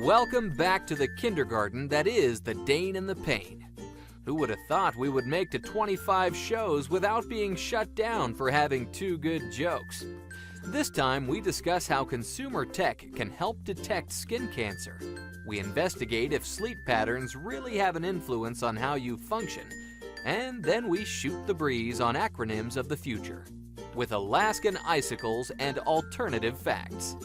Welcome back to the kindergarten that is the Dane and the Pain. Who would have thought we would make to 25 shows without being shut down for having two good jokes? This time we discuss how consumer tech can help detect skin cancer. We investigate if sleep patterns really have an influence on how you function. And then we shoot the breeze on acronyms of the future with Alaskan icicles and alternative facts.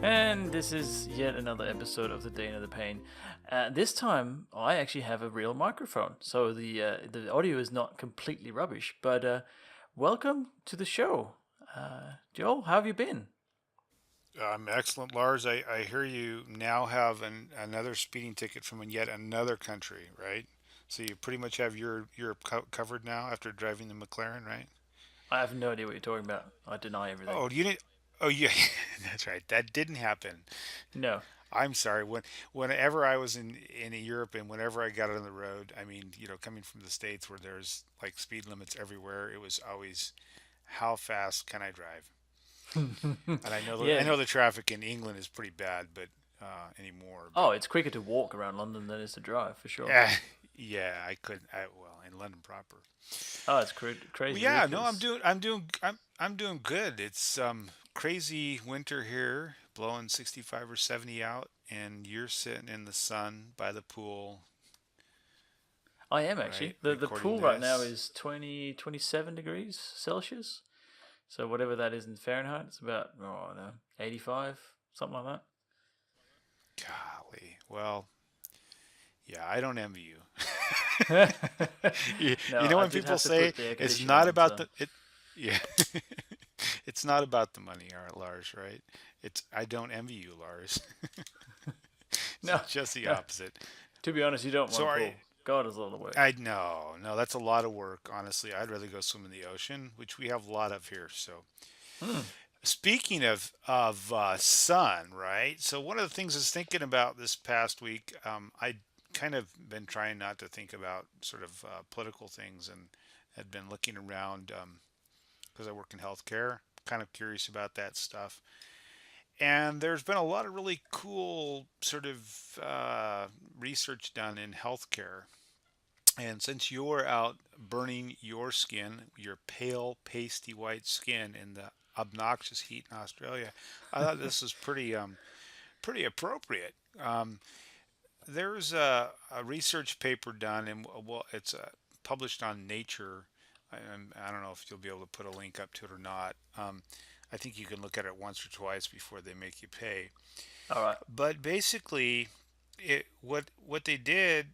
And this is yet another episode of the Dane of the Pain. This time, I actually have a real microphone, so the audio is not completely rubbish. But welcome to the show, Joel. How have you been? Excellent, Lars. I hear you now have another speeding ticket from yet another country, right? So you pretty much have Europe covered now after driving the McLaren, right? I have no idea what you're talking about. I deny everything. Oh, you need. Oh, yeah, that's right. That didn't happen. No. I'm sorry. Whenever I was in Europe and whenever I got on the road, I mean, coming from the States where there's like speed limits everywhere, it was always, how fast can I drive? And I Yeah. know the traffic in England is pretty bad, but anymore. Oh, it's quicker to walk around London than it is to drive, for sure. Yeah, yeah, I couldn't. Well, in London proper. Oh, it's Well, crazy, yeah, no, ridiculous. I'm doing good. It's crazy winter here, blowing 65 or 70 out, and you're sitting in the sun by the pool, I am right, actually. The recording pool right now this. is 27 degrees Celsius. So whatever that is in Fahrenheit, it's about, oh, I don't know, 85, something like Golly. Well, yeah, I don't envy you. that. You No, know I when did people have to say put the air it's conditioner not on, about so. the it, yeah, it's not about the money, all right, Lars, right? It's I don't envy you, Lars. It's No, just the no. opposite. To be honest, you don't So want a are pool. God is a lot of work. I no, that's a lot of work. Honestly, I'd rather go swim in the ocean, which we have a lot of here. So, Hmm. speaking of sun, right? So one of the things I was thinking about this past week, I kind of been trying not to think about sort of political things and had been looking around because I work in healthcare. Kind of curious about that stuff. And there's been a lot of really cool sort of research done in healthcare. And since you're out burning your skin, your pale, pasty white skin in the obnoxious heat in Australia, I thought this was pretty appropriate. There's a research paper done, and well, it's published on Nature. I don't know if you'll be able to put a link up to it or not. I think you can look at it once or twice before they make you pay. All right. But basically, what they did,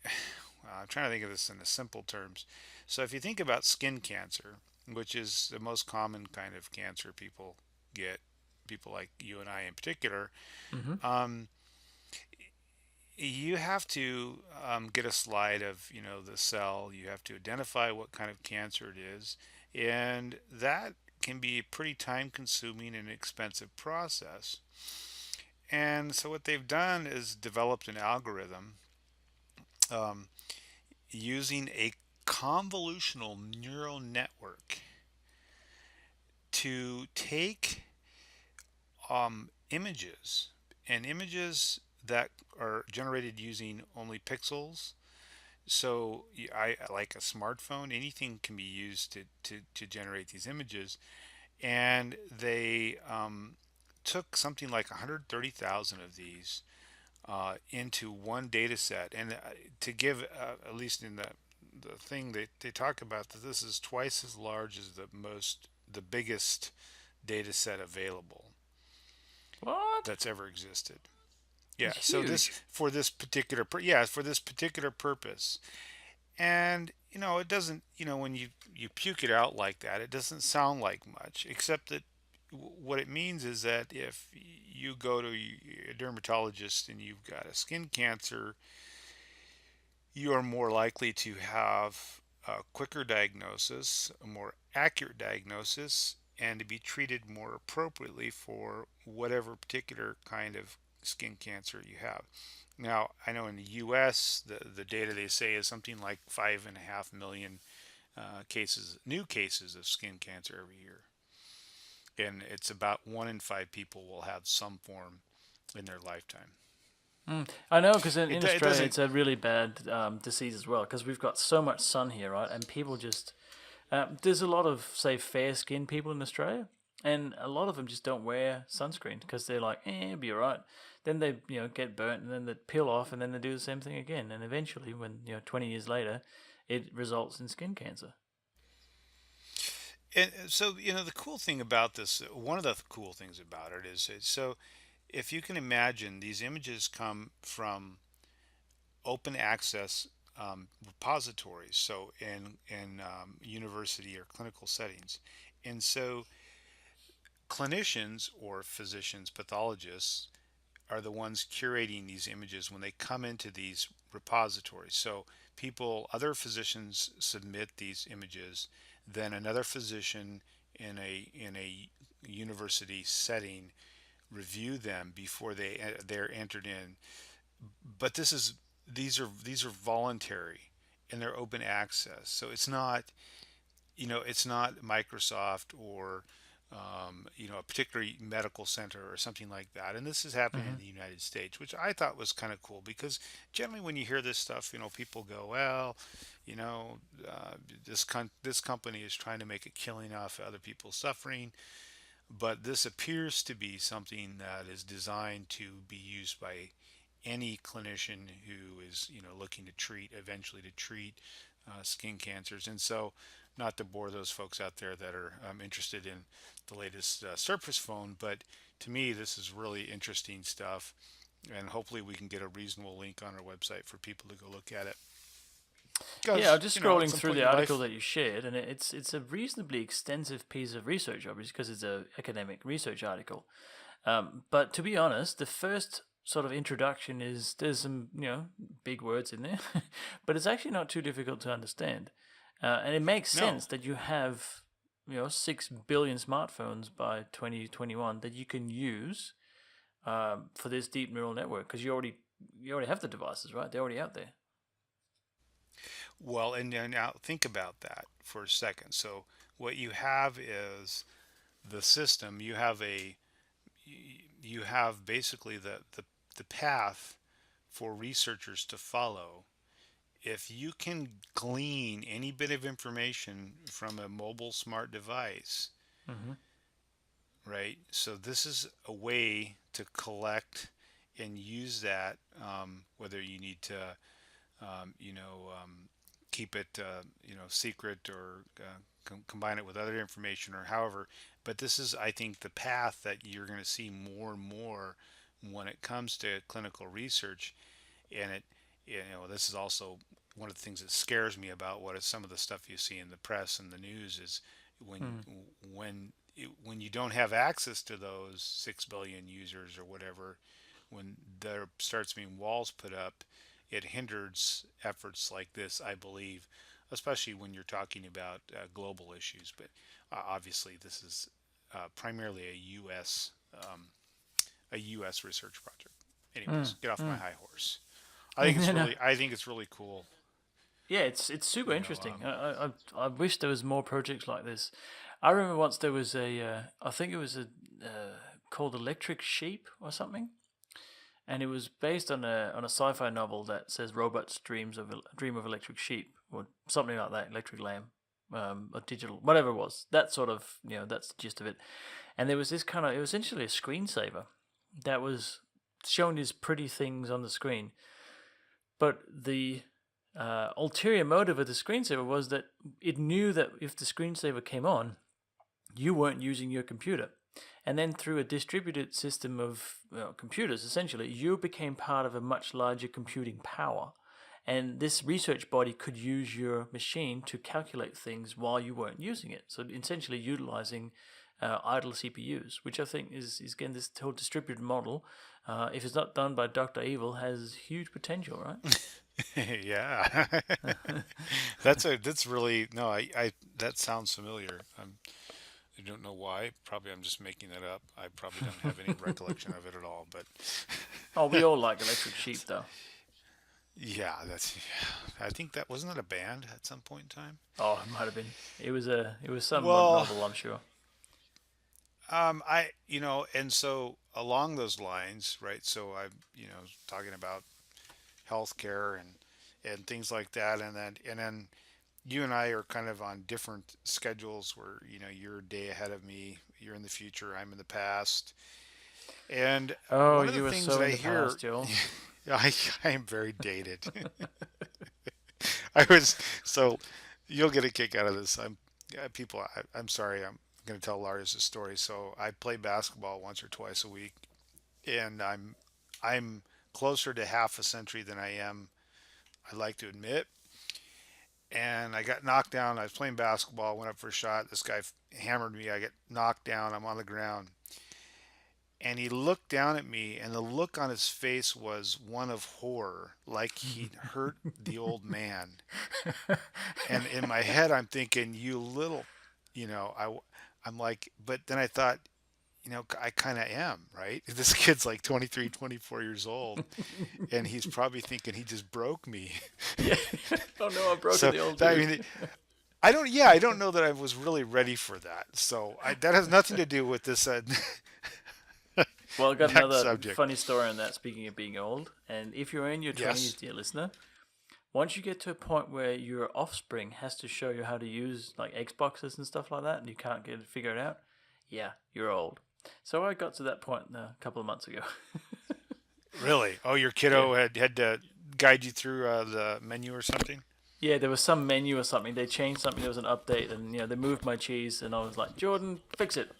I'm trying to think of this in the simple terms. So if you think about skin cancer, which is the most common kind of cancer people get, people like you and I in particular, Mm-hmm. um, you have to get a slide of the cell. You have to identify what kind of cancer it is, and that can be a pretty time consuming and expensive process. And so what they've done is developed an algorithm um, using a convolutional neural network to take images and images that are generated using only pixels. So I like a smartphone, anything can be used to generate these images. And they took something like 130,000 of these into one data set. And to give, at least in the thing they talk about, that this is twice as large as the biggest data set available What? that's ever existed. Yeah, It's so this huge. for this particular yeah, for this particular purpose. And it doesn't, when you puke it out like that, it doesn't sound like much, except that what it means is that if you go to a dermatologist and you've got a skin cancer, you are more likely to have a quicker diagnosis, a more accurate diagnosis, and to be treated more appropriately for whatever particular kind of skin cancer you have. Now, I know in the U.S., the data they say is something like 5.5 million new cases of skin cancer every year, and it's about 1 in 5 people will have some form in their lifetime. I know, because in It Australia doesn't. it's a really bad disease as well, because we've got so much sun here, right? And people just there's a lot of, say, fair skinned people in Australia, and a lot of them just don't wear sunscreen because they're like, it'll be alright. Then they, get burnt, and then they peel off, and then they do the same thing again, and eventually, when 20 years later, it results in skin cancer. And so, the cool thing about this, one of the cool things about it is, so if you can imagine, these images come from open access repositories, so in university or clinical settings, and so clinicians or physicians, pathologists are the ones curating these images when they come into these repositories. So other physicians submit these images, then another physician in a university setting review them before they're entered in. But these are voluntary and they're open access. So it's not Microsoft or a particular medical center or something like that. And this is happening in Hmm. the United States, which I thought was kind of cool because generally when you hear this stuff, people go, well, you know, this company is trying to make a killing off other people's suffering, but this appears to be something that is designed to be used by any clinician who is looking to eventually treat skin cancers. And so, not to bore those folks out there that are interested in the latest Surface phone, but to me this is really interesting stuff, and hopefully we can get a reasonable link on our website for people to go look at it, Yeah, I'm because just at scrolling some through point the in article life. that you shared, and it's a reasonably extensive piece of research, obviously, because it's a academic research article. But to be honest, the first sort of introduction is there's some big words in there, but it's actually not too difficult to understand, and it makes No. sense that you have 6 billion smartphones by 2021 that you can use for this deep neural network because you already have the devices, right? They're already out there. Well, and now think about that for a second. So what you have is the system. You have basically the path for researchers to follow. If you can glean any bit of information from a mobile smart device, Hmm. right? So this is a way to collect and use that, whether you need to, keep it, secret, or combine it with other information, or however. But this is, I think, the path that you're going to see more and more when it comes to clinical research. And this is also one of the things that scares me about what is some of the stuff you see in the press and the news is when Mm. when you don't have access to those 6 billion users or whatever, when there starts being walls put up, it hinders efforts like this, I believe, especially when you're talking about global issues. But obviously, this is primarily a U.S. research project. Mm. Anyways, get off my Mm. high horse. I think it's No. really, I think it's really cool. Yeah, it's super You know, interesting. I wish there was more projects like this. I remember once there was I think it was called Electric Sheep or something, and it was based on a sci-fi novel that says robots dream of electric sheep or something like that, electric lamb, or digital, whatever it was. That sort of that's the gist of it. And there was this kind of, it was essentially a screensaver that was showing these pretty things on the screen, but the ulterior motive of the screensaver was that it knew that if the screensaver came on, you weren't using your computer. And then through a distributed system of computers, essentially, you became part of a much larger computing power. And this research body could use your machine to calculate things while you weren't using it. So essentially, utilizing idle CPUs, which I think is again this whole distributed model. If it's not done by Dr. Evil, has huge potential, right? yeah, that's really no. I that sounds familiar. I don't know why. Probably I'm just making that up. I probably don't have any recollection of it at all. But Oh, we all like Electric Sheep, though. yeah, that's. Yeah, I think that wasn't that a band at some point in time. Oh, it might have been. It was some Well, novel, I'm sure. and so along those lines, right? So I'm talking about healthcare and things like that, and then you and I are kind of on different schedules where, you're a day ahead of me, you're in the future, I'm in the past. And Oh, one of the you were things so that I in the hear, past, Joel. I am very dated. I was so you'll get a kick out of this. I'm sorry. I'm going to tell Lars a story. So I play basketball once or twice a week, and I'm closer to half a century than I am. I'd like to admit. And I got knocked down. I was playing basketball. Went up for a shot. This guy hammered me. I get knocked down. I'm on the ground. And he looked down at me, and the look on his face was one of horror, like he'd hurt the old man. And in my head, I'm thinking, you little, you know, I, I'm like, but then I thought, I kind of am, right? This kid's like 23, 24 years old, and he's probably thinking he just broke me. Yeah. Oh no, I've broken So the old that, I dude. mean, I don't know that I was really ready for that. So that has nothing to do with this Well, I got next another subject. funny story on that. Speaking of being old, and if you're in your 20s, Yes. dear listener, once you get to a point where your offspring has to show you how to use like Xboxes and stuff like that, and you can't get it figured out, yeah, you're old. So I got to that point a couple of months ago. Really? Oh, your Yeah. kiddo had to guide you through the menu or something? Yeah, there was some menu or something. They changed something. There was an update, and they moved my cheese, and I was like, Jordan, fix it.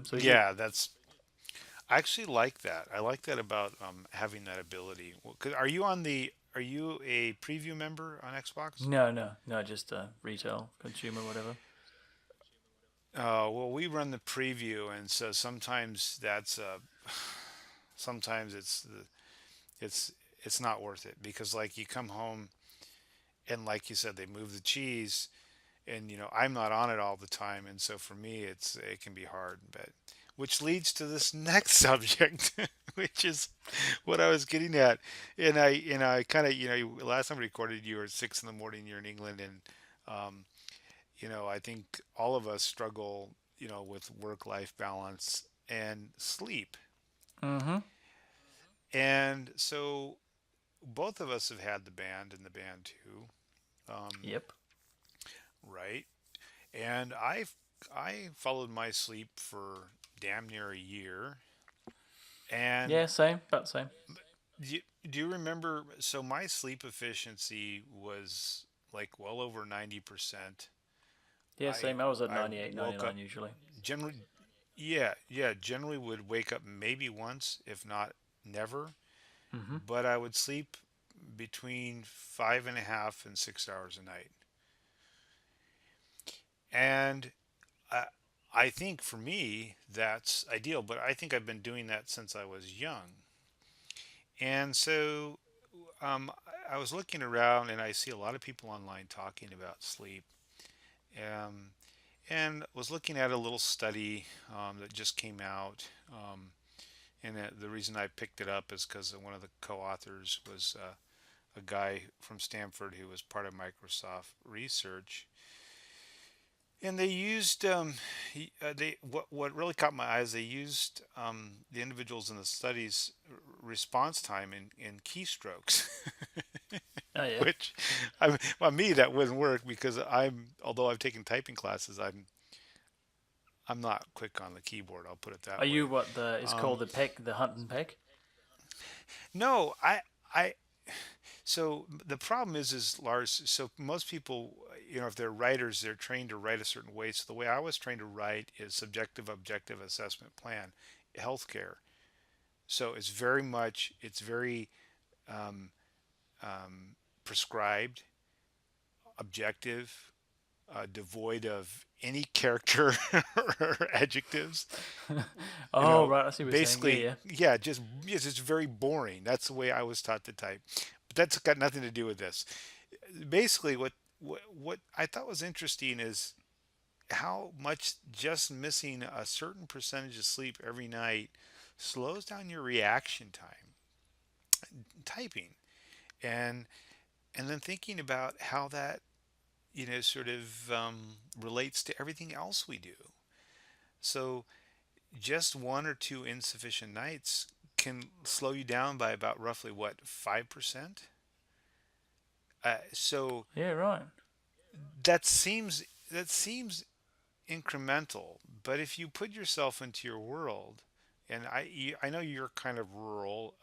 So he did. Yeah, I actually like that. I like that about having that ability. 'Cause are you a preview member on Xbox? No, no, no, just retail, consumer, whatever. Well, we run the preview, and so sometimes sometimes it's it's not worth it because like you come home and like you said they move the cheese and I'm not on it all the time, and so for me it can be hard, but which leads to this next subject, which is what I was getting at. And I kind of, last time we recorded you were at 6 in the morning, you're in England, and um, I think all of us struggle, with work-life balance and sleep. Mm-hmm. And so both of us have had the band and the band too, um, Yep. right? And I followed my sleep for damn near a year. And Yeah, same, about the same. do you remember? So my sleep efficiency was like well over 90%. Yeah, I same. I was at I 98, woke up 99 usually. generally, yeah, generally would wake up maybe once, if not never. Mm-hmm. But I would sleep between 5.5 and 6 hours a night. And I, I think for me that's ideal. But I think I've been doing that since I was young. And so I was looking around and I see a lot of people online talking about sleep. Um, and was looking at a little study that just came out. And the reason I picked it up is because one of the co-authors was a guy from Stanford who was part of Microsoft Research, and they used they what really caught my eyes. They used the individuals in the study's response time in keystrokes, Oh yeah. which on me that wouldn't work because although I've taken typing classes, I'm not quick on the keyboard. I'll put it Are that you way. what the it's Um, called the peck, the hunt and peck? no, I So the problem is Lars. So most people, if they're writers, they're trained to write a certain way. So the way I was trained to write is subjective, objective assessment plan, healthcare. So it's very um, prescribed, objective, devoid of any character or adjectives. You Oh know, right, I see what you're saying. Yeah, basically, yeah. yeah, just yes, it's very boring. That's the way I was taught to type. But that's got nothing to do with this. Basically, what I thought was interesting is how much just missing a certain percentage of sleep every night slows down your reaction time typing, and then thinking about how that sort of relates to everything else we do. So just one or two insufficient nights can slow you down by about roughly what, 5%. So Yeah, right. that seems incremental, but if you put yourself into your world, and I know you're kind of rural,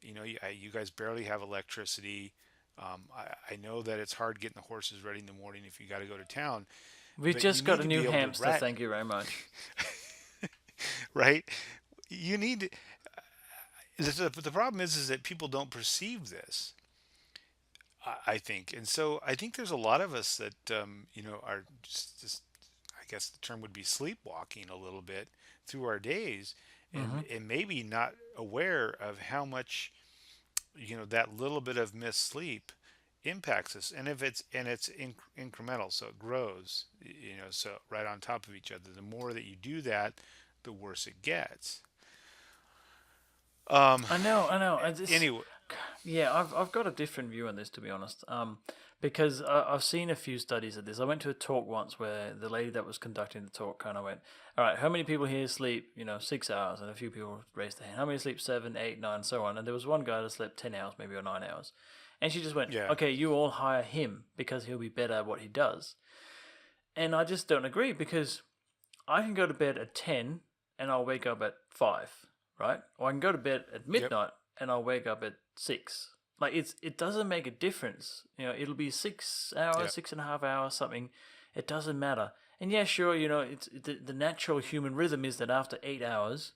you guys barely have electricity. I know that it's hard getting the horses ready in the morning if you got to go to town, We but you just got need a to new be able to hamster. Thank you very much. right? You need to, the problem is that people don't perceive this. I think, and so I think there's a lot of us that are just I guess the term would be sleepwalking a little bit through our days, Hmm. and maybe not aware of how much that little bit of missed sleep impacts us. And if it's incremental, so it grows, so right on top of each other, the more that you do that, the worse it gets. um I know, I know. anyway. Yeah, I've got a different view on this, to be honest. Because I've seen a few studies of this. I went to a talk once where the lady that was conducting the talk kind of went, "All right, how many people here sleep, 6 hours?" And a few people raised their hand. How many sleep 7, 8, 9, so on? And there was one guy that slept 10 hours, maybe, or 9 hours. And she just went, Yeah. "Okay, you all hire him because he'll be better at what he does." And I just don't agree because I can go to bed at 10 and I'll wake up at 5, right? Or I can go to bed at Yep. midnight and I'll wake up at 6. Like it doesn't make a difference. It'll be 6 hours, Yep. 6.5 hours, something. It doesn't matter. And yeah, sure, it's the natural human rhythm is that after 8 hours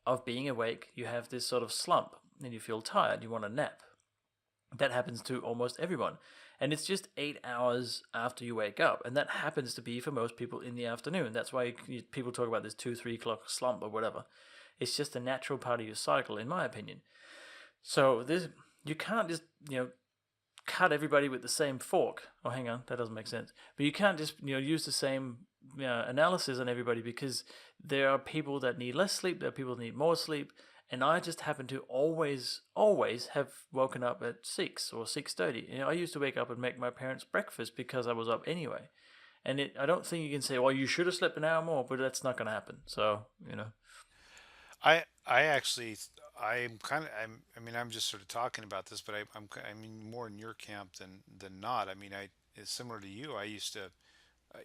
of being awake, you have this sort of slump and you feel tired. You want a nap. That happens to almost everyone. And it's just 8 hours after you wake up. And that happens to be for most people in the afternoon. That's why people talk about this 2, 3 o'clock slump or whatever. It's just a natural part of your cycle, in my opinion. So you can't just, cut everybody with the same fork. Oh, hang on, that doesn't make sense. But you can't just, use the same analysis on everybody because there are people that need less sleep, there are people that need more sleep, and I just happen to always have woken up at 6 or 6:30. I used to wake up and make my parents breakfast because I was up anyway. And I don't think you can say, well, you should have slept an hour more, but that's not going to happen. So, I actually, I'm kind of, I mean, I'm just sort of talking about this, but I mean, more in your camp than not. I mean, it's similar to you. I used to,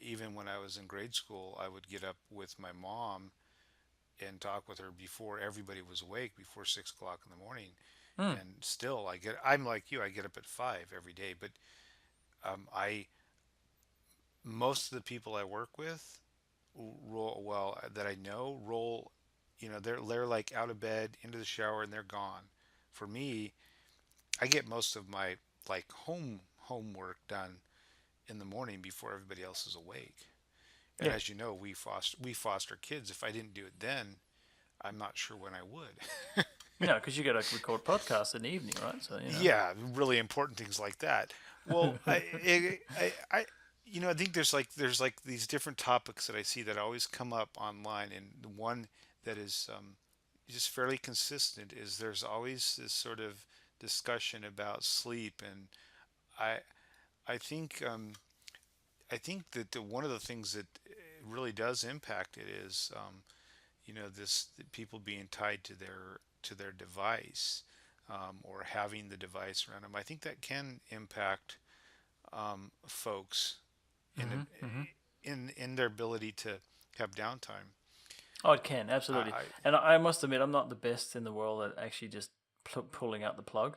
even when I was in grade school, I would get up with my mom and talk with her before everybody was awake, before 6 o'clock in the morning. hmm, And still, I'm like you, I get up at 5 every day. But I, most of the people I work with roll, well, that I know, roll, they're like out of bed, into the shower, and they're gone. For me, I get most of my like homework done in the morning before everybody else is awake. And yeah. as you know, we foster kids. If I didn't do it then, I'm not sure when I would. Because you got to record podcasts in the evening, right? So, Yeah, really important things like that. Well, I think there's like these different topics that I see that always come up online, and the one that is just fairly consistent is there's always this sort of discussion about sleep, and I I think that one of the things that really does impact it is this people being tied to their device, or having the device around them. I think that can impact folks in hmm hmm in their ability to have downtime. Oh, it can absolutely, I and I must admit, I'm not the best in the world at actually just pulling out the plug.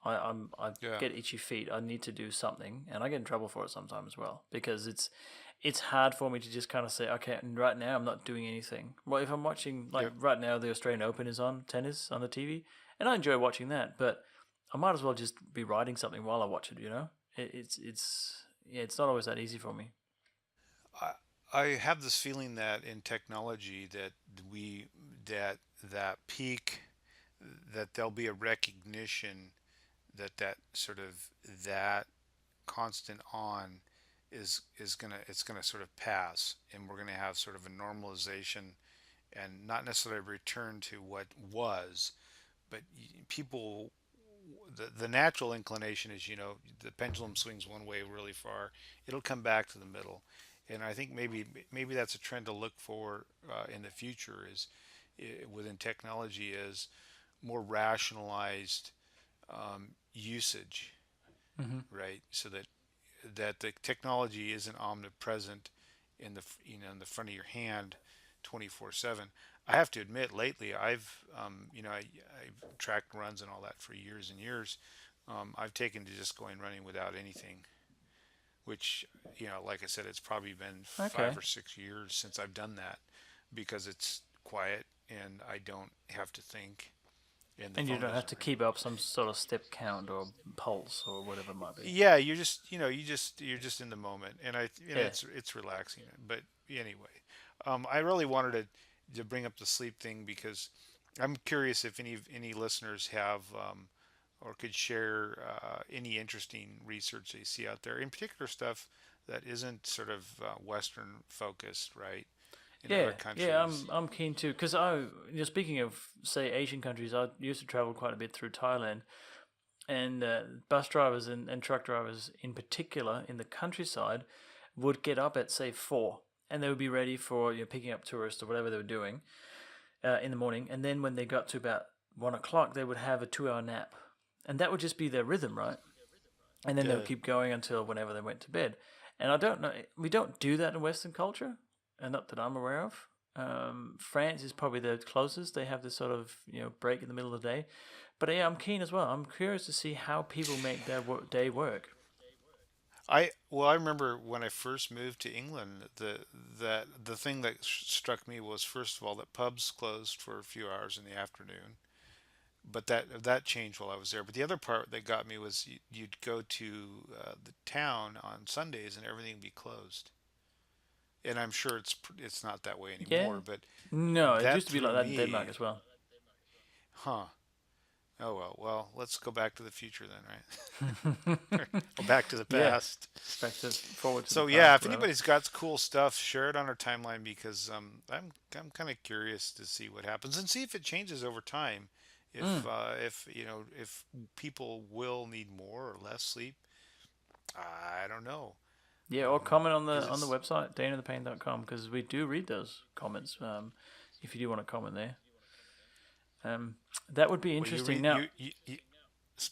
I Yeah. get itchy feet. I need to do something, and I get in trouble for it sometimes as well because it's hard for me to just kind of say, okay, right now I'm not doing anything. Well, if I'm watching, like Yep. right now, the Australian Open is on tennis on the TV, and I enjoy watching that, but I might as well just be writing something while I watch it. It's yeah, it's not always that easy for me. I I have this feeling that in technology that we that peak, that there'll be a recognition that that sort of that constant on is gonna it's gonna sort of pass, and we're gonna have sort of a normalization, and not necessarily a return to what was, but people, the natural inclination is, the pendulum swings one way really far, it'll come back to the middle. And I think maybe that's a trend to look for in the future, is within technology, is more rationalized usage, Hmm. right? So that the technology isn't omnipresent in the in the front of your hand 24/7. I have to admit, lately I've tracked runs and all that for years and years. I've taken to just going running without anything, which, like I said, it's probably been Okay. 5 or 6 years since I've done that, because it's quiet and I don't have to think, and the And you phone don't have doesn't to ring. keep up some sort of step count or pulse or whatever it might be. Yeah, you're just in the moment, and Yeah. it's relaxing. But anyway, I really wanted to bring up the sleep thing, because I'm curious if any listeners have, or could share any interesting research they see out there, in particular stuff that isn't sort of Western focused, right? In other Yeah, yeah, countries. I'm keen to because speaking of say Asian countries, I used to travel quite a bit through Thailand, and bus drivers and truck drivers in particular in the countryside would get up at say 4, and they would be ready for picking up tourists or whatever they were doing in the morning, and then when they got to about 1 o'clock, they would have a 2 hour nap, and that would just be their rhythm, right? And then they would Yeah, keep going until whenever they went to bed. And I don't know, we don't do that in Western culture, and not that I'm aware of. France is probably the closest. They have this sort of break in the middle of the day. But yeah, I'm keen as well. I'm curious to see how people make their day work. I remember when I first moved to England, the thing that struck me was, first of all, that pubs closed for a few hours in the afternoon, but that changed while I was there. But the other part that got me was, you'd go to the town on Sundays and everything would be closed. And I'm sure it's not that way Yeah. anymore, but No, it that used to be like threw that in Denmark me, as well. huh? Oh well, let's go back to the future then, right? Or back to the Yeah. past. Back to forward to the So yeah, past, if whatever. anybody's got cool stuff, share it on our timeline, because I'm kind of curious to see what happens, and see if it changes over time. Mm. If if people will need more or less sleep, I don't know. Yeah, or comment on Because the it's, website danathepain.com because we do read those comments. If you do want to comment there, um, that would be well, interesting. Now,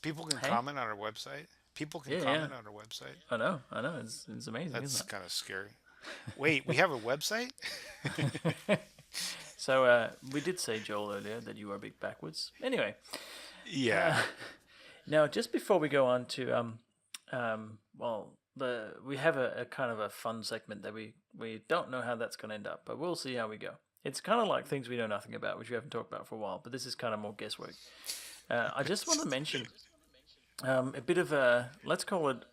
people can hey, comment on our website. People can yeah, yeah, comment on our website. I know, it's amazing, That's isn't kind of scary. Wait, we have a website? it? So we did say Joel earlier that you were a bit backwards. Anyway, Yeah. uh, now just before we go on to well, we have a kind of a fun segment that we don't know how that's going to end up, but we'll see how we go. It's kind of like things we know nothing about, which we haven't talked about for a while, but this is kind of more guesswork. I just want to mention a bit of a let's call it.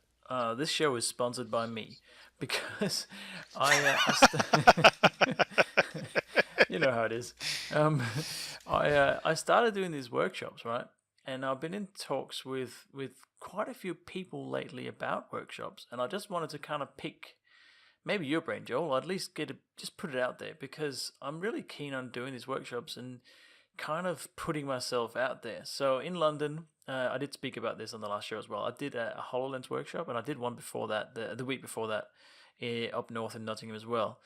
This show is sponsored by me because you know how it is. Um, I started doing these workshops, right? And I've been in talks with quite a few people lately about workshops, and I just wanted to kind of pick maybe your brain, Joel. Or at least just put it out there because I'm really keen on doing these workshops and kind of putting myself out there. So in London, I did speak about this on the last show as well. I did a HoloLens workshop, and I did one before that, the week before that, up north in Nottingham as well.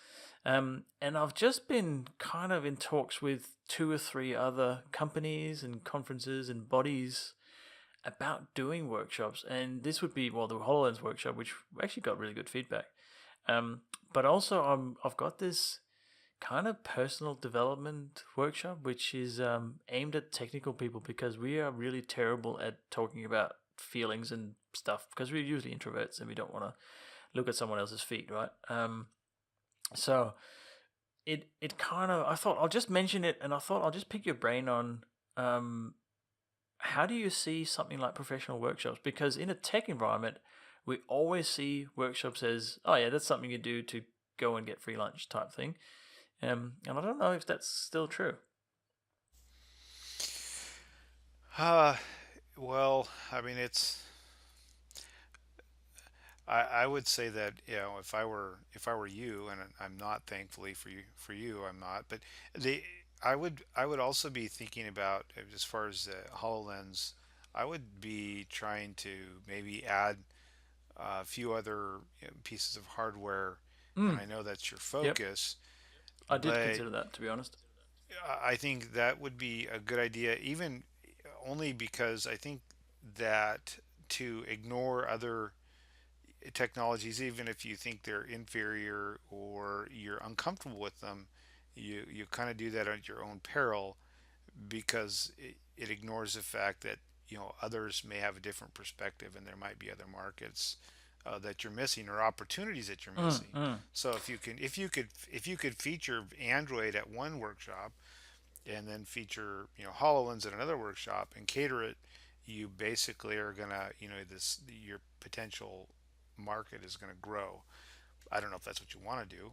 And I've just been kind of in talks with 2 or 3 other companies and conferences and bodies about doing workshops. And this would be, well, the HoloLens workshop, which actually got really good feedback. But also, I've got this kind of personal development workshop, which is aimed at technical people because we are really terrible at talking about feelings and stuff because we're usually introverts and we don't want to look at someone else's feet, right? So it kind of I thought I'll just mention it, and I thought I'll just pick your brain on um, how do you see something like professional workshops? Because in a tech environment, we always see workshops as, oh yeah, that's something you do to go and get free lunch type thing. And I don't know if that's still true. Uh, well, I mean, I would say that, if I were you, and I'm not, thankfully for you I'm not, but the I would also be thinking about, as far as the HoloLens, I would be trying to maybe add a few other, pieces of hardware, and Mm, I know that's your yep, focus, I did but consider that, to be honest. I think that would be a good idea, even only because I think that to ignore other technologies, even if you think they're inferior or you're uncomfortable with them, you kind of do that at your own peril, because it ignores the fact that, others may have a different perspective, and there might be other markets, that you're missing, or opportunities that you're Mm, missing. mm. So if you could feature Android at one workshop, and then feature, HoloLens at another workshop, and cater it, you basically are gonna, this your potential market is gonna grow. I don't know if that's what you want to do.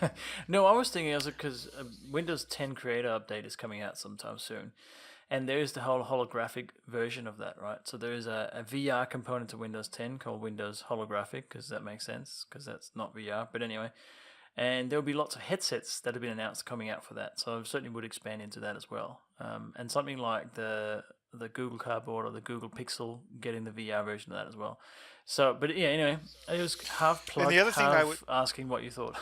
Um, No, I was thinking also because Windows 10 Creator Update is coming out sometime soon, and there's the whole holographic version of that, right? So there's a VR component to Windows 10 called Windows Holographic, because that makes sense, because that's not VR. But anyway, and there'll be lots of headsets that have been announced coming out for that. So I certainly would expand into that as well. And something like the Google Cardboard or the Google Pixel getting the VR version of that as well. So, but yeah, anyway, it was half and the plug, other thing I would, half asking what you thought.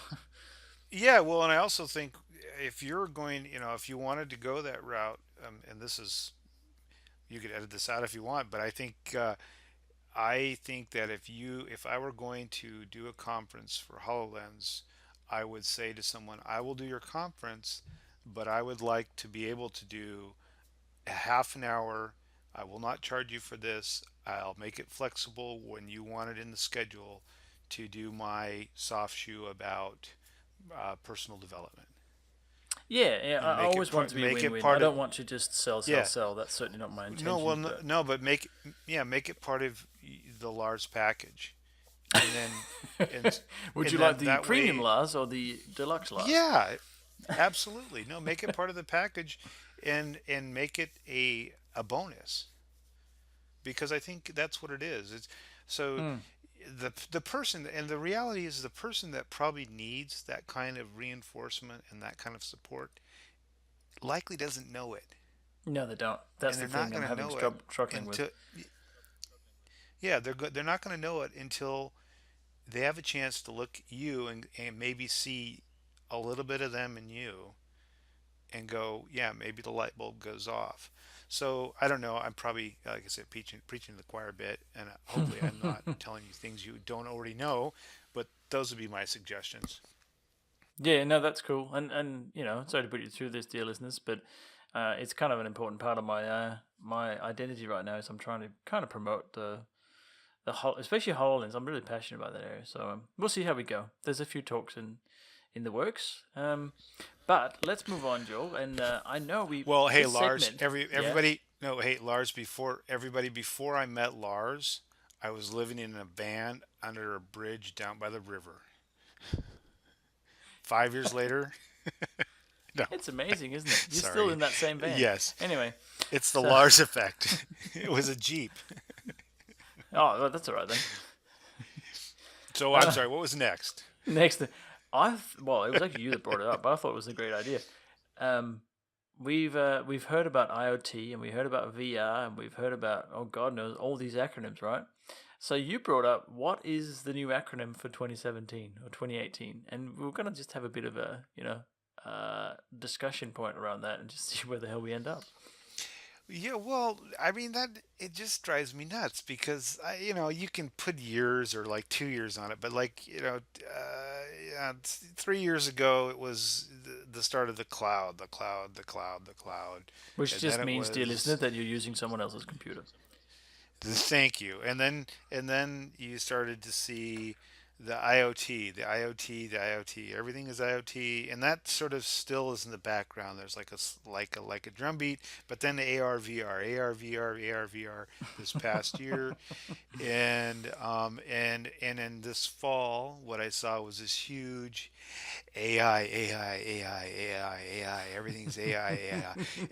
yeah, well, and I also think, if you're going, if you wanted to go that route, and this is, you could edit this out if you want, but I think that if I were going to do a conference for HoloLens, I would say to someone, I will do your conference, but I would like to be able to do a half an hour. I will not charge you for this. I'll make it flexible when you want it in the schedule, to do my soft shoe about, personal development. Yeah, yeah. I Make it always want it part. to be a Make it win-win. I part of. don't want to just sell, sell, Yeah. sell. That's certainly not my No. Well. intention. No. But No, but make it part of the Lars package, and then and would and you like then the that premium way. Lars or the deluxe Lars? Yeah. Absolutely. No. Make it part of the package, and make it a bonus, because I think that's what it is. It's so, Mm. the person, and the reality is, the person that probably needs that kind of reinforcement and that kind of support likely doesn't know it, No, they don't. That's and the they're not thing I'm going to having know it struggling with. until, yeah, they're not going to know it until they have a chance to look at you, and maybe see a little bit of them in you, and go, yeah, maybe the light bulb goes off. So I don't know. I'm probably, like I said, preaching to the choir a bit, and hopefully I'm not telling you things you don't already know. But those would be my suggestions. Yeah, no, that's cool. And sorry to put you through this, dear listeners, but it's kind of an important part of my identity right now. Is I'm trying to kind of promote the whole, especially Hololens. I'm really passionate about that area, so we'll see how we go. There's a few talks in the works, but let's move on, Joel. And I know we Well, hey this Lars, segment, yeah, everybody, no, hey Lars, before I met Lars, I was living in a van under a bridge down by the river. 5 years later, no, it's amazing, isn't it? You're still sorry, in that same van. yes, Anyway, it's the so Lars effect. It was a Jeep. oh, well, that's all right then. So I'm Uh, sorry. What was next? Next, well, it was actually you that brought it up, but I thought it was a great idea. Um, we've heard about IoT and we heard about VR and we've heard about, oh God knows, all these acronyms, right? So you brought up, what is the new acronym for 2017 or 2018, and we're gonna just have a bit of a discussion point around that and just see where the hell we end up. Yeah, well, I mean, that it just drives me nuts, because you can put years, or like 2 years on it, but, like, yeah, 3 years ago it was the start of the cloud, the cloud, Which and then just it means, dear listener, was, that you're using someone else's computer. thank you, and then you started to see the IoT. Everything is IoT, and that sort of still is in the background. There's like a drum beat, but then the AR VR this past year, and in this fall, what I saw was this huge AI. Everything's AI.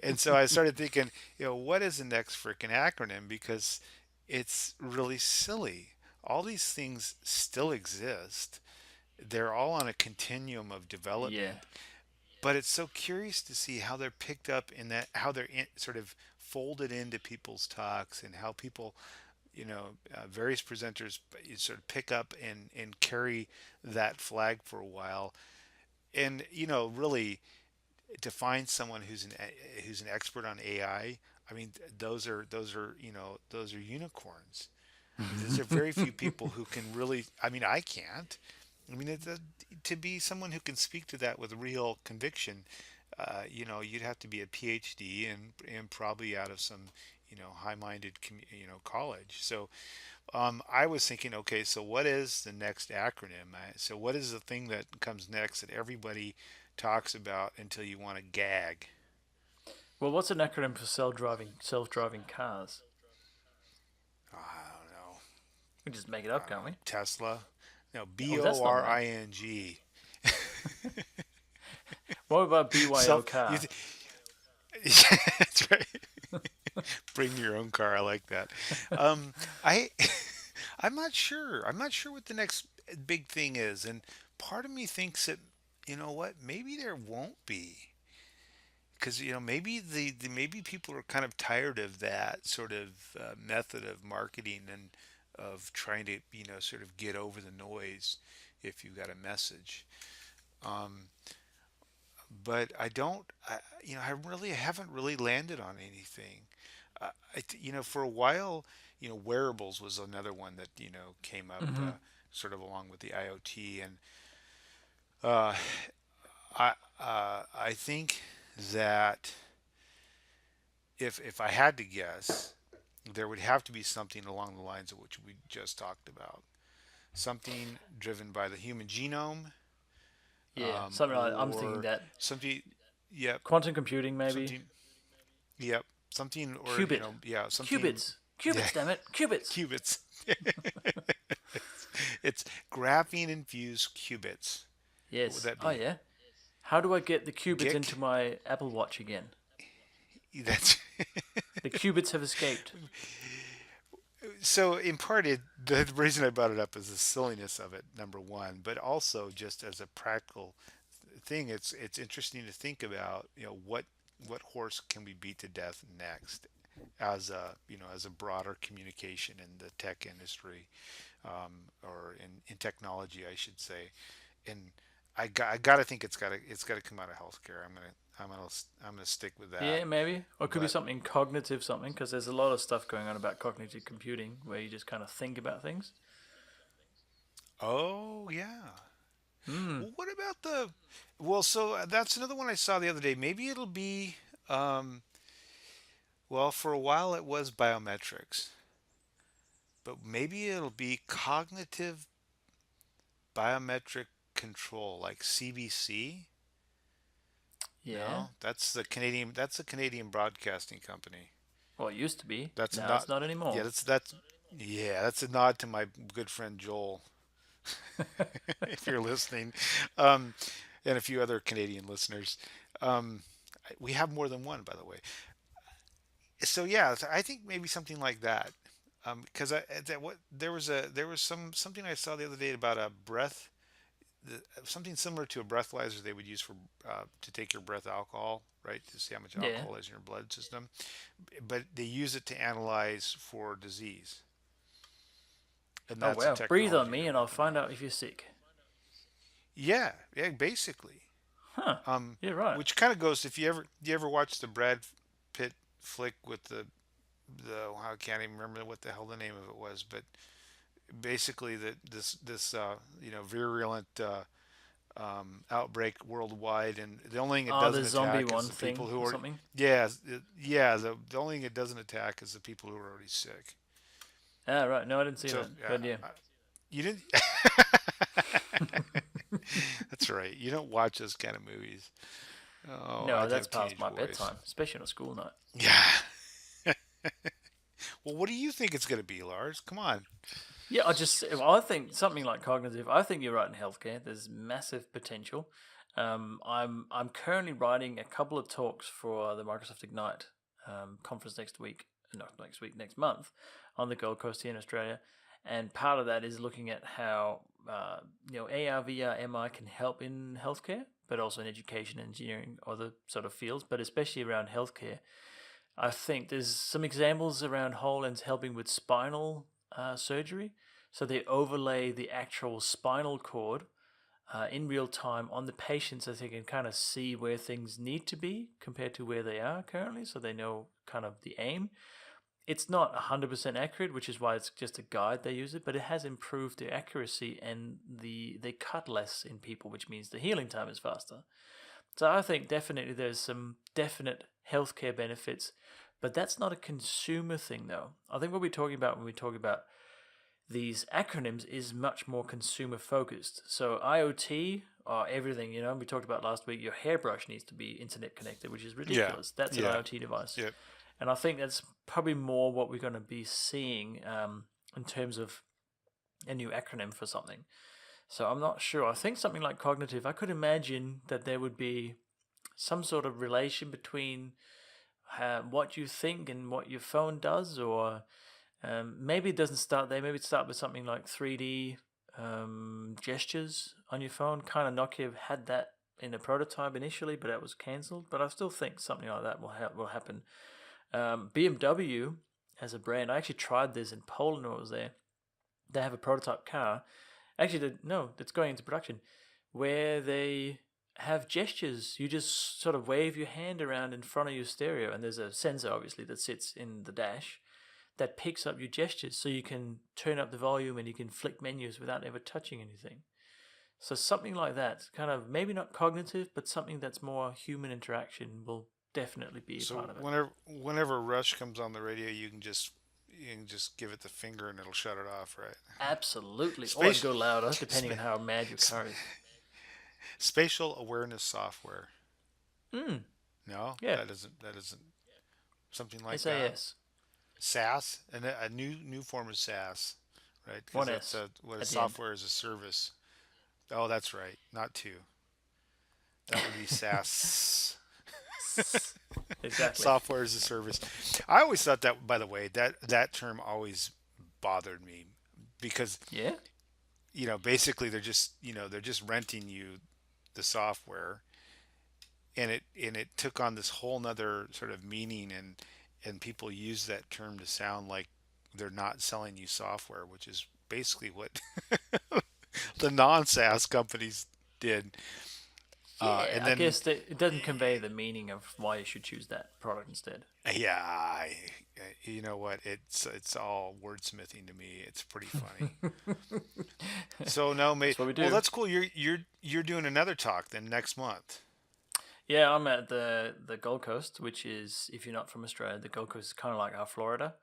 And so I started thinking, what is the next freaking acronym? Because it's really silly. all these things still exist. They're all on a continuum of Yeah. development, but it's so curious to see how they're picked up in that, how they're sort of folded into people's talks, and how people, various presenters sort of pick up and carry that flag for a while. And really, to find someone who's an expert on AI, I mean, those are unicorns. There's a very few people who can really. I mean, I can't. I mean, to be someone who can speak to that with real conviction, you'd have to be a PhD and probably out of some, high-minded, college. So, I was thinking, okay, so what is the next acronym? So what is the thing that comes next that everybody talks about until you want to gag? Well, what's an acronym for self-driving cars? I don't know. We can just make it up, can't we? Tesla? No, Oh, that's not enough. BORING. What about BYO Self, car? that's right. Bring your own car. I like that. I I'm not sure. I'm not sure what the next big thing is, and part of me thinks that, what, maybe there won't be, because maybe maybe people are kind of tired of that sort of method of marketing, and of trying to sort of get over the noise if you've got a message. Um, but I don't. I really haven't really landed on anything. For a while, wearables was another one that came up, Hmm. sort of along with the IoT, and uh, I think that if I had to guess, there would have to be something along the lines of which we just talked about, something driven by the human genome, Yeah, something like I'm thinking or that something. Yep, quantum computing maybe. something. Yep, something, or Qubit, yeah, something. qubits, Yeah, qubits. Damn it, qubits. qubits. It's graphene infused qubits. What would Yes. that Oh be? yeah. How do I get the qubits into Gick? my Apple Watch again? That's The qubits have escaped. so in part, the reason I brought it up is the silliness of it, number one, but also just as a practical thing, it's interesting to think about, what horse can we beat to death next, as a broader communication in the tech industry, or in technology, I should say. And I gotta think it's gotta come out of healthcare. I'm gonna stick with that. Yeah, maybe. Or it could be But something cognitive, something, because there's a lot of stuff going on about cognitive computing where you just kind of think about things. oh yeah. Hmm. Well, what about the? Well, so that's another one I saw the other day. Maybe it'll be. Well, for a while it was biometrics, but maybe it'll be cognitive biometric control, like CBC. Yeah. No, that's the Canadian. That's the Canadian Broadcasting Company. Well, it used to be. That's Now not. it's not Yeah, anymore. that's a nod to my good friend Joel, if you're listening, um, and a few other Canadian listeners. Um, we have more than one, by the way. So yeah, so I think maybe something like that. Because there was something I saw the other day about a breath, something similar to a breathalyzer they would use for, to take your breath alcohol, right, to see how much Yeah. alcohol is in your blood system, but they use it to analyze for disease, and Oh, that's a wow. Breathe on technology me they're and I'll working find on. out if you're sick. Yeah, yeah, basically. Huh. Um, You're right. which kind of goes, if you ever watch the Brad Pitt flick with the I can't even remember what the hell the name of it was, but basically this virulent outbreak worldwide, and the only thing it Oh, the doesn't zombie attack is one the thing people who or are, something. yeah, the only thing it doesn't attack is the people who are already sick. Ah, right. No, I didn't see So that. yeah, But yeah. you didn't. That's right. You don't watch those kind of movies. Oh, No, I'd that's have past teenage my boys. bedtime, especially on a school night. Yeah. Well, what do you think it's going to be, Lars? Come on. Yeah, I think something like cognitive. I think you're right in healthcare. There's massive potential. I'm currently writing a couple of talks for the Microsoft Ignite conference next week, not next week, next month, on the Gold Coast here in Australia, And part of that is looking at how AR, VR, MR can help in healthcare, but also in education, engineering, other sort of fields, but especially around healthcare. I think there's some examples around HoloLens helping with spinal surgery. So they overlay the actual spinal cord in real time on the patient so they can kind of see where things need to be compared to where they are currently, so they know kind of the aim. It's not 100% accurate, which is why it's just a guide they use it, but it has improved the accuracy and they cut less in people, which means the healing time is faster. So I think definitely there's some definite healthcare benefits, but that's not a consumer thing though. I think what we're talking about when we talk about these acronyms is much more consumer focused. So IoT or everything, we talked about last week, your hairbrush needs to be internet connected, which is ridiculous. That's an IoT device. Yep. And I think that's probably more what we're going to be seeing in terms of a new acronym for something. So I'm not sure. I think something like cognitive, I could imagine that there would be some sort of relation between what you think and what your phone does, or maybe it doesn't start there. Maybe it start with something like 3D gestures on your phone. Kind of Nokia had that in a prototype initially, but that was cancelled. But I still think something like that will happen. BMW as a brand, I actually tried this in Poland when I was there. They have a prototype car. Actually, it's going into production, where they have gestures. You just sort of wave your hand around in front of your stereo, and there's a sensor, obviously, that sits in the dash that picks up your gestures, so you can turn up the volume and you can flick menus without ever touching anything. So something like that, kind of maybe not cognitive, but something that's more human interaction will definitely be a part of it. Whenever Rush comes on the radio, you can just give it the finger and it'll shut it off, right? Absolutely. Or Space, go louder, depending on how mad your car is. Spatial awareness software. No, Yeah. that isn't something like that. SAS. SaaS, and a new form of SaaS, right? One Because S that's what a at the end. software as a service. Oh, that's right, not two. That would be SaaS. Exactly. Software as a service. I always thought that, by the way, that term always bothered me because Yeah. basically they're just renting you the software, and it took on this whole nother sort of meaning, and people use that term to sound like they're not selling you software, which is basically what the non-SaaS companies did. Yeah, And I then guess that it doesn't convey the meaning of why you should choose that product instead. yeah, you know what? It's all wordsmithing to me. It's pretty funny. So no, mate. That's what we Well, do. that's cool. You're doing another talk then next month. Yeah, I'm at the Gold Coast, which is, if you're not from Australia, the Gold Coast is kind of like our Florida.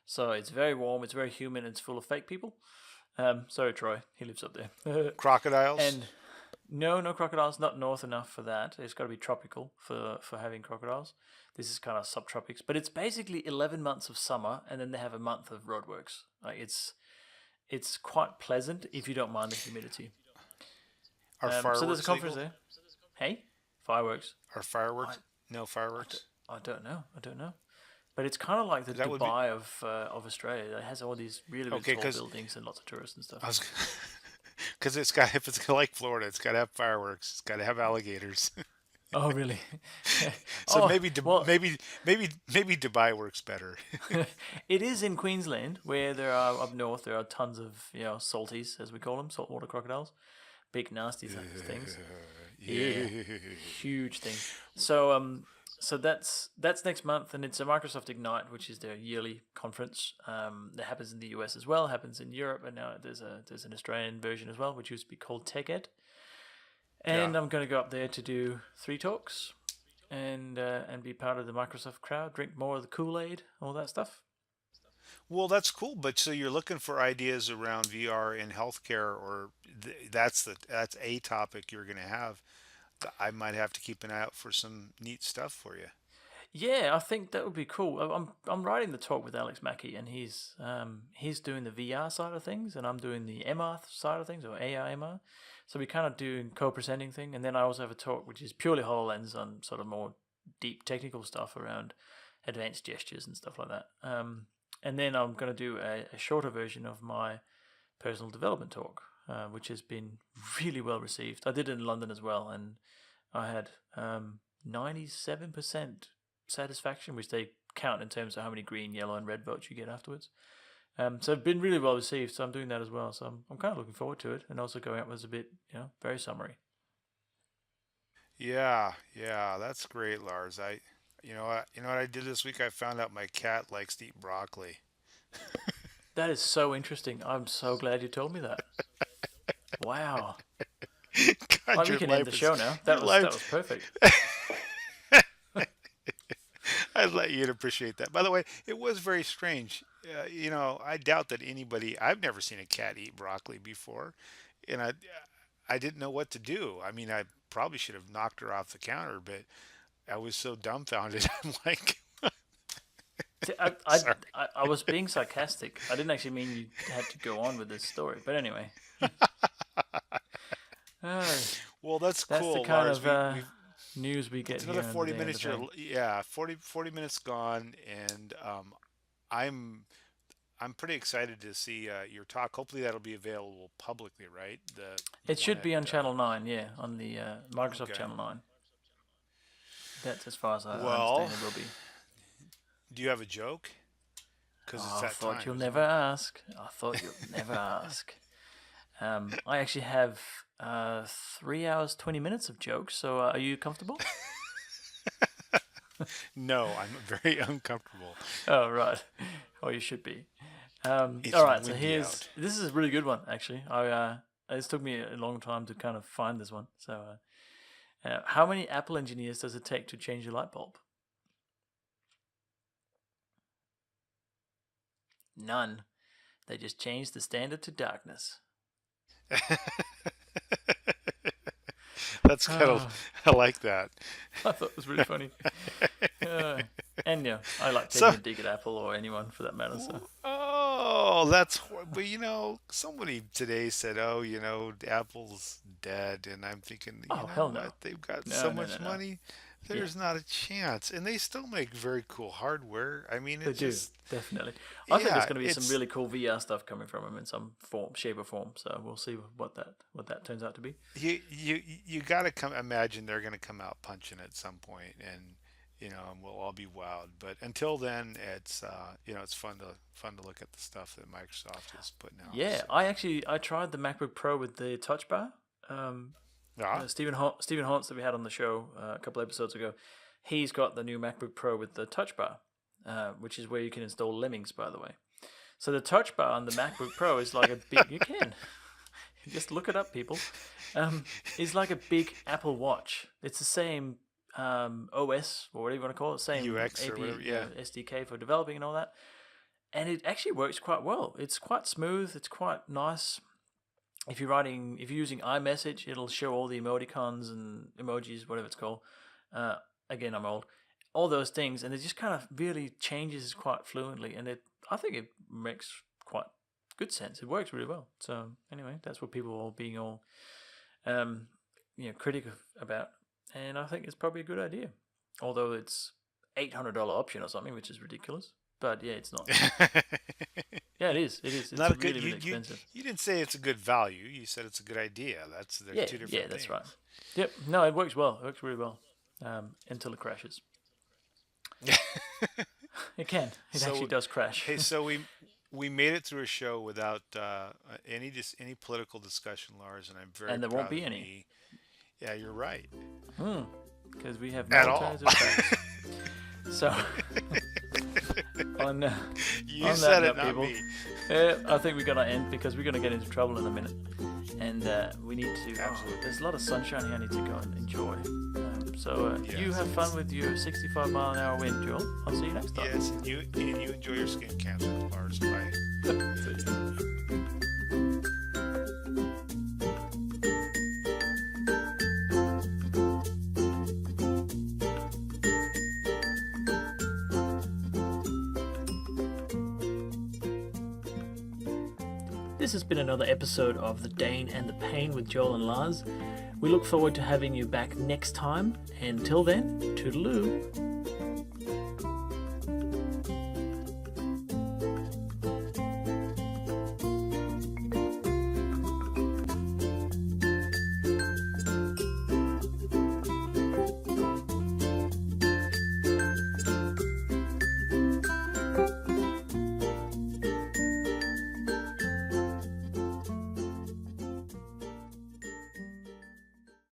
So it's very warm, it's very humid, and it's full of fake people. Sorry, Troy, he lives up there. Crocodiles. And no crocodiles, not north enough for that. It's got to be tropical for having crocodiles. This is kind of subtropics, but it's basically 11 months of summer, and then they have a month of roadworks. Like it's quite pleasant if you don't mind the humidity. Are So there's a fireworks conference legal? there. Hey, fireworks. Are fireworks? No fireworks. I don't know. But it's kind of like the That would be Dubai of Australia. It has all these really, really okay tall because buildings and lots of tourists and stuff. I was because if it's like Florida, it's got to have fireworks. It's got to have alligators. Oh, really? So Oh, maybe well, maybe Dubai works better. it is in Queensland where there are up north. There are tons of salties, as we call them, saltwater crocodiles, big nasty things. Yeah, huge thing. So that's next month, and it's a Microsoft Ignite, which is their yearly conference. That happens in the US as well, happens in Europe, and now there's an Australian version as well, which used to be called TechEd. And Yeah. I'm going to go up there to do 3 talks, and be part of the Microsoft crowd, drink more of the Kool-Aid, all that stuff. Well, that's cool. But so you're looking for ideas around VR in healthcare, or that's a topic you're going to have. I might have to keep an eye out for some neat stuff for you. Yeah, I think that would be cool. I'm writing the talk with Alex Mackey, and he's doing the VR side of things, and I'm doing the MR side of things, or AR MR. So we kind of do co-presenting thing, and then I also have a talk which is purely Hololens on sort of more deep technical stuff around advanced gestures and stuff like that. And then I'm going to do a shorter version of my personal development talk, which has been really well received. I did it in London as well, and I had 97% satisfaction, which they count in terms of how many green, yellow, and red votes you get afterwards. So it's been really well received, so I'm doing that as well. So I'm kind of looking forward to it, and also going up was a bit, very summary. Yeah, yeah, that's great, Lars. You know what I did this week? I found out my cat likes to eat broccoli. That is so interesting. I'm so glad you told me that. Wow. God, We your can end the life show is now. your That was life. perfect. I'd let you appreciate that. By the way, it was very strange. I doubt that anybody. I've never seen a cat eat broccoli before, and I didn't know what to do. I mean, I probably should have knocked her off the counter, but I was so dumbfounded. I'm like, See, sorry. I was being sarcastic. I didn't actually mean you had to go on with this story. But anyway, uh, Well, that's that's the cool, kind Lars. of We've news we get it's here another on the 40 Day of the minutes here. Pain. Yeah, 40 minutes gone, and I'm I'm pretty excited to see your talk. Hopefully, that'll be available publicly, right? The It one should at be on Channel 9, yeah, on the Microsoft okay. Channel 9. That's as far as I Well, understand it will be. do you have a joke? Because it's Oh, I that thought time, you'll isn't never it? ask. I thought you'll never ask. I actually have 3 hours, 20 minutes of jokes, so are you comfortable? No, I'm very uncomfortable. Oh, right. Oh, you should be. All It's right, so windy out. this is a really good one, actually. This took me a long time to kind of find this one. So, how many Apple engineers does it take to change a light bulb? None. They just changed the standard to darkness. That's kind of, Ah, I like that. I thought it was really funny. Uh, and yeah, I like taking So, a dig at Apple or anyone for that matter. So, oh, that's but somebody today said, oh, Apple's dead, and I'm thinking, you oh know hell no, what? They've got so no, no, no, much no. money, Yeah, there's not a chance, and they still make very cool hardware. I mean, they it's do just, definitely. I think there's yeah, going to be some it's really cool VR stuff coming from them in some form, shape, or form. So we'll see what that turns out to be. you got to come imagine they're going to come out punching at some point, and we'll all be wowed. But until then, it's fun to look at the stuff that Microsoft is putting out. Yeah, So, I tried the MacBook Pro with the Touch Bar. Um, yeah, Stephen Hawks that we had on the show a couple episodes ago, he's got the new MacBook Pro with the Touch Bar, which is where you can install Lemmings, by the way. So the Touch Bar on the MacBook Pro is like a big. You can just look it up, people. It's like a big Apple Watch. It's the same OS or whatever you want to call it, same UX or AP, whatever. Yeah. SDK for developing and all that. And it actually works quite well. It's quite smooth. It's quite nice. If you're using iMessage, it'll show all the emoticons and emojis, whatever it's called. Uh, Again, I'm old. All those things, and it just kind of really changes quite fluently, and I think it makes quite good sense. It works really well. So anyway, that's what people are being all, um, critical about, and I think it's probably a good idea. Although it's $800 option or something, which is ridiculous. But yeah, it's not. Yeah, it is. It is. It's Not a good. really, really expensive. You didn't say it's a good value. You said it's a good idea. There's Yeah, two yeah, different that's things. right. Yep. No, it works well. It works really well. Until it crashes. It can. It actually So does crash. hey, so we made it through a show without any political discussion, Lars, and I'm very And there won't proud be of any. me. Yeah, you're right. Because we have no At all. alternative facts. So, on, You on that said it, note, not people, me. I think we're going to end because we're going to get into trouble in a minute. And we need to. Absolutely. There's a lot of sunshine here I need to go and enjoy. So, you Yes, have fun with your 65 mile an hour wind, Joel. I'll see you next time. Yes, and you enjoy your skin cancer, Lars. Bye. See you. This has been another episode of The Dane and the Pain with Joel and Lars. We look forward to having you back next time. Until then, toodaloo.